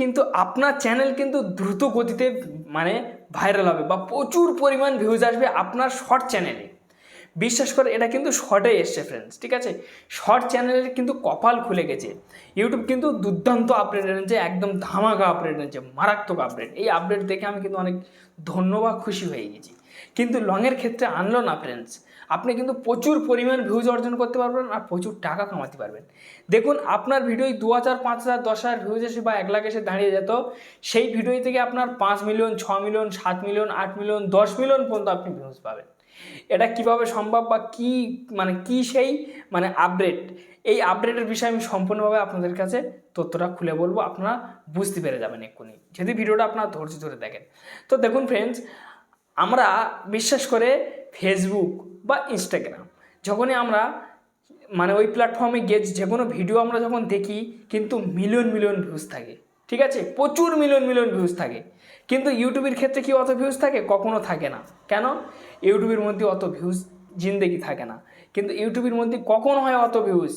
কিন্তু আপনার চ্যানেল কিন্তু দ্রুত গতিতে মানে ভাইরাল হবে বা প্রচুর পরিমাণ ভিউজ আসবে আপনার শর্ট চ্যানেলে। বিশ্বাস করে এটা কিন্তু শর্টে এসছে ফ্রেন্ডস, ঠিক আছে। শর্ট চ্যানেলের কিন্তু কপাল খুলে গেছে। ইউটিউব কিন্তু দুর্দান্ত আপডেট এনেছে, একদম ধামাকা আপডেট এনেছে, মারাত্মক আপডেট। এই আপডেট দেখে আমি কিন্তু অনেক ধন্যবাদ, খুশি হয়ে গেছি। কিন্তু লংয়ের ক্ষেত্রে আনলো না ফ্রেন্ডস। আপনি কিন্তু প্রচুর পরিমাণ ভিউজ অর্জন করতে পারবেন আর প্রচুর টাকা কামাতে পারবেন। দেখুন আপনার ভিডিও 2000, 5000, 10,000 ভিউজ এসে বা 1 লাখ এসে দাঁড়িয়ে যেত, সেই ভিডিও থেকে আপনার 5 million, 6 million, 7 million, 8 million, 10 million পর্যন্ত আপনি ভিউজ পাবেন। এটা কিভাবে সম্ভব বা কি মানে কি সেই মানে আপডেট, এই আপডেটের বিষয়ে আমি সম্পূর্ণভাবে আপনাদের কাছে তথ্যটা খুলে বলবো, আপনারা বুঝতে পেরে যাবেন এক্ষুনি যদি ভিডিওটা আপনারা ধৈর্য ধরে দেখেন। তো দেখুন ফ্রেন্ডস, আমরা বিশ্বাস করে ফেসবুক বা ইনস্টাগ্রাম যখনই আমরা মানে ওই প্ল্যাটফর্মে গিয়ে যে কোনো ভিডিও আমরা যখন দেখি কিন্তু মিলিয়ন মিলিয়ন ভিউজ থাকে, ঠিক আছে, প্রচুর মিলিয়ন মিলিয়ন ভিউজ থাকে। কিন্তু ইউটিউবের ক্ষেত্রে কি অত ভিউজ থাকে? কখনো থাকে না। কেন? ইউটিউবের মধ্যে অত ভিউজ জিন্দেগি থাকে না। কিন্তু ইউটিউবের মধ্যে কখন হয় অত ভিউজ?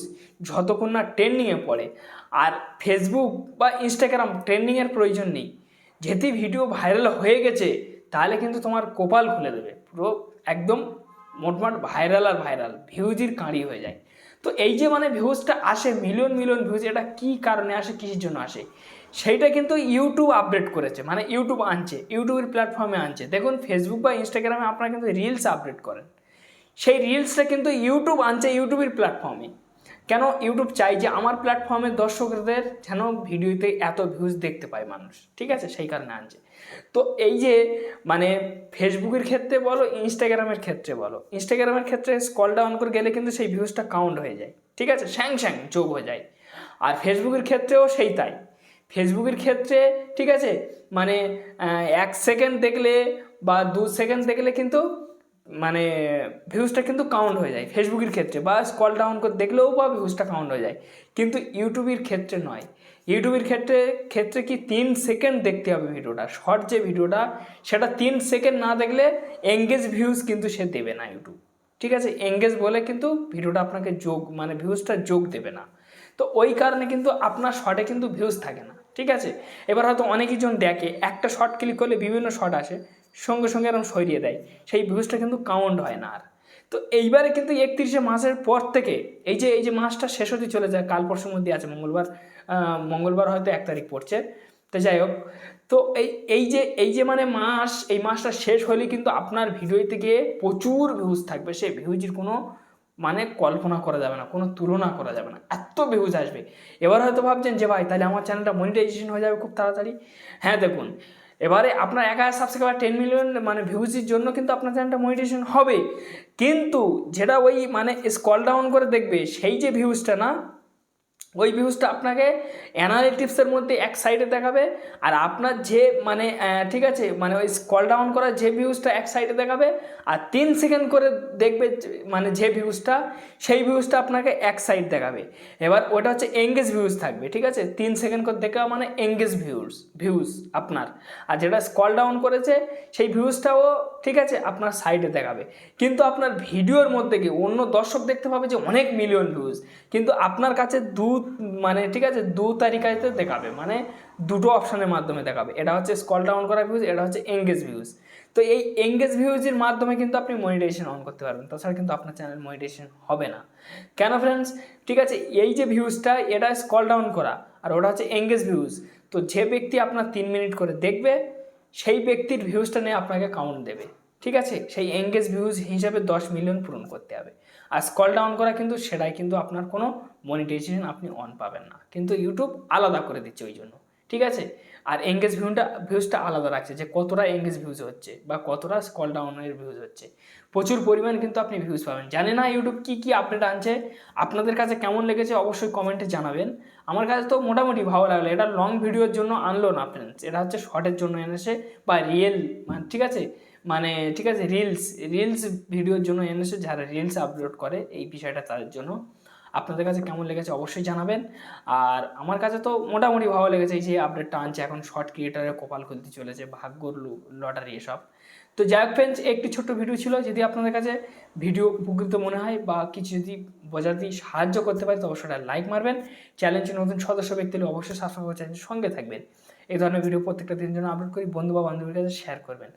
যতক্ষণ না ট্রেন্ডিংয়ে পড়ে। আর ফেসবুক বা ইনস্টাগ্রাম ট্রেন্ডিংয়ের প্রয়োজন নেই। যেহেতু ভিডিও ভাইরাল হয়ে গেছে তাহলে কিন্তু তোমার কপাল খুলে দেবে, পুরো একদম মোটমাট ভাইরাল আর ভাইরাল, ভিউজের কাঁড়ি হয়ে যায়। তো এই যে মানে ভিউজটা আসে মিলিয়ন মিলিয়ন ভিউজ, এটা কী কারণে আসে, কিসের জন্য আসে, সেইটা কিন্তু ইউটিউব আপডেট করেছে, মানে ইউটিউব আনছে, ইউটিউবের প্ল্যাটফর্মে আনছে। দেখুন ফেসবুক বা ইনস্টাগ্রামে আপনারা কিন্তু রিলস আপডেট করেন, সেই রিলসটা কিন্তু ইউটিউব আনছে ইউটিউবের প্ল্যাটফর্মে। কেন? ইউটিউব চাই যে আমার প্ল্যাটফর্মের দর্শকদের যেন ভিডিওতে এত ভিউজ দেখতে পায় মানুষ, ঠিক আছে, সেই কারণে আনছে। তো এই যে মানে ফেসবুকের ক্ষেত্রে বলো, ইনস্টাগ্রামের ক্ষেত্রে বলো, ইনস্টাগ্রামের ক্ষেত্রে স্ক্রল ডাউন করে গেলে কিন্তু সেই ভিউজটা কাউন্ট হয়ে যায়, ঠিক আছে, স্যাং স্যাং যোগ হয়ে যায়। আর ফেসবুকের ক্ষেত্রেও সেই তাই। ফেসবুকের ক্ষেত্রে ঠিক আছে, মানে 1 সেকেন্ড দেখলে বা 2 সেকেন্ড দেখলে কিন্তু মানে ভিউজটা কিন্তু কাউন্ট হয়ে যায় ফেসবুকের ক্ষেত্রে, বা স্ক্রল ডাউন করে দেখলেও বা ভিউজটা কাউন্ট হয়ে যায়। কিন্তু ইউটিউবের ক্ষেত্রে নয়। ইউটিউবের ক্ষেত্রে কি 3 সেকেন্ড দেখতে হবে ভিডিওটা, শর্ট যে ভিডিওটা সেটা 3 সেকেন্ড না দেখলে এঙ্গেজ ভিউজ কিন্তু সে দেবে না ইউটিউব, ঠিক আছে। এঙ্গেজ বলে কিন্তু ভিডিওটা আপনাকে যোগ মানে ভিউজটা যোগ দেবে না। তো ওই কারণে কিন্তু আপনার শর্টে কিন্তু ভিউজ থাকে না, ঠিক আছে। এবার হয়তো অনেকই জন দেখে একটা শর্ট ক্লিক করলে বিভিন্ন শর্ট আসে, সঙ্গে সঙ্গে এরকম সরিয়ে দেয়, সেই ভিউজটা কিন্তু কাউন্ট হয় না আর। তো এইবারে কিন্তু 31শে মাসের পর থেকে এই যে মাসটা শেষ হতে চলে যায়, কাল পরশুর মধ্যে আছে মঙ্গলবার হয়তো 1 তারিখ পড়ছে। তো যাই হোক, তো এই যে মানে এই মাসটা শেষ হলে কিন্তু আপনার ভিডিও থেকে প্রচুর ভিউজ থাকবে, সেই ভিউজের কোনো মানে কল্পনা করা যাবে না, কোনো তুলনা করা যাবে না, এত ভিউজ আসবে। এবার হয়তো ভাবছেন যে ভাই তাহলে আমার চ্যানেলটা মনিটাইজেশন হয়ে যাবে খুব তাড়াতাড়ি। হ্যাঁ দেখুন, এবারে আপনার 1000 সাবস্ক্রাইবার 10 মিলিয়ন মানে ভিউজের জন্য কিন্তু আপনার চ্যানেলটা মনিটাইজেশন হবে, কিন্তু যেটা ওই মানে স্ক্রল ডাউন করে দেখবে সেই যে ভিউজটা না, ওই ভিউজটা আপনাকে অ্যানালিটিক্সের মধ্যে এক সাইডে দেখাবে, আর আপনার যে মানে ঠিক আছে মানে ওই স্ক্রল ডাউন করা যে ভিউজটা এক সাইডে দেখাবে, আর 3 সেকেন্ড করে দেখবে মানে যে ভিউজটা, সেই ভিউজটা আপনাকে এক সাইড দেখাবে। এবার ওটা হচ্ছে এঙ্গেজ ভিউজ থাকবে, ঠিক আছে, 3 সেকেন্ড করে দেখা মানে এঙ্গেজ ভিউজ আপনার। আর যেটা স্ক্রল ডাউন করেছে সেই ভিউজটাও ঠিক আছে আপনার সাইডে দেখাবে। কিন্তু আপনার ভিডিওর মধ্যে গিয়ে অন্য দর্শক দেখতে পাবে যে অনেক মিলিয়ন ভিউজ, কিন্তু আপনার কাছে মানে ঠিক আছে 2 তারিখাতে দেখাবে, মানে দুটো অপশানের মাধ্যমে দেখাবে। এটা হচ্ছে স্ক্রল ডাউন করা ভিউজ, এটা হচ্ছে এঙ্গেজ ভিউজ। তো এই এঙ্গেজ ভিউজের মাধ্যমে কিন্তু আপনি মনিটাইজেশন অন করতে পারবেন, তাছাড়া কিন্তু আপনার চ্যানেল মনিটাইজেশন হবে না। কেন ফ্রেন্ডস? ঠিক আছে, এই যে ভিউজটা এটা স্ক্রল ডাউন করা আর ওটা হচ্ছে এঙ্গেজ ভিউজ। তো যে ব্যক্তি আপনার 3 মিনিট করে দেখবে সেই ব্যক্তির ভিউজটা নিয়ে আপনাকে কাউন্ট দেবে, ঠিক আছে। সেই এঙ্গেজ ভিউজ হিসাবে 10 মিলিয়ন পূরণ করতে হবে। আর স্ক্রল ডাউন করা কিন্তু সেটাই কিন্তু আপনার কোনো মনিটাইজেশন আপনি অন পাবেন না, কিন্তু ইউটিউব আলাদা করে দিচ্ছে ওই জন্য, ঠিক আছে। আর এঙ্গেজ ভিউজটা আলাদা রাখছে যে কতটা এঙ্গেজ ভিউজ হচ্ছে বা কতটা স্ক্রল ডাউনের ভিউজ হচ্ছে, প্রচুর পরিমাণ কিন্তু আপনি ভিউজ পাবেন। জানি না ইউটিউব কী আপডেট আনছে, আপনাদের কাছে কেমন লেগেছে অবশ্যই কমেন্টে জানাবেন। আমার কাছে তো মোটামুটি ভালো লাগলো। এটা লং ভিডিওর জন্য আনলো না ফ্রেন্ডস, এটা হচ্ছে শর্টের জন্য এনেছে, বা রিয়েল মানে ঠিক আছে মানে ঠিক আছে রিলস ভিডিওর জন্য এনেছে, যারা রিলস আপলোড করে এই বিষয়টা তাদের জন্য। আপনাদের কাছে কেমন লেগেছে অবশ্যই জানাবেন। আর আমার কাছে তো মোটামুটি ভালো লেগেছে এই যে আপডেটটা আনছে, এখন শর্ট ক্রিয়েটারের কপাল খুলতে চলেছে, ভাগ্যর লটারি এসব। তো যাই হোক ফ্রেন্ডস, একটি ছোট্ট ভিডিও ছিল, যদি আপনাদের কাছে ভিডিও উপকৃত মনে হয় বা কিছু যদি বোঝাতে সাহায্য করতে পারে তো অবশ্যই লাইক মারবেন। চ্যানেলটি নতুন সদস্য ব্যক্তি হলে অবশ্যই সাবস্ক্রাইব করে চ্যানেলের সঙ্গে থাকবেন। এই ধরনের ভিডিও প্রত্যেকটা দিনের জন্য আপলোড করি, বন্ধু বা বান্ধবীর কাছে শেয়ার করবেন।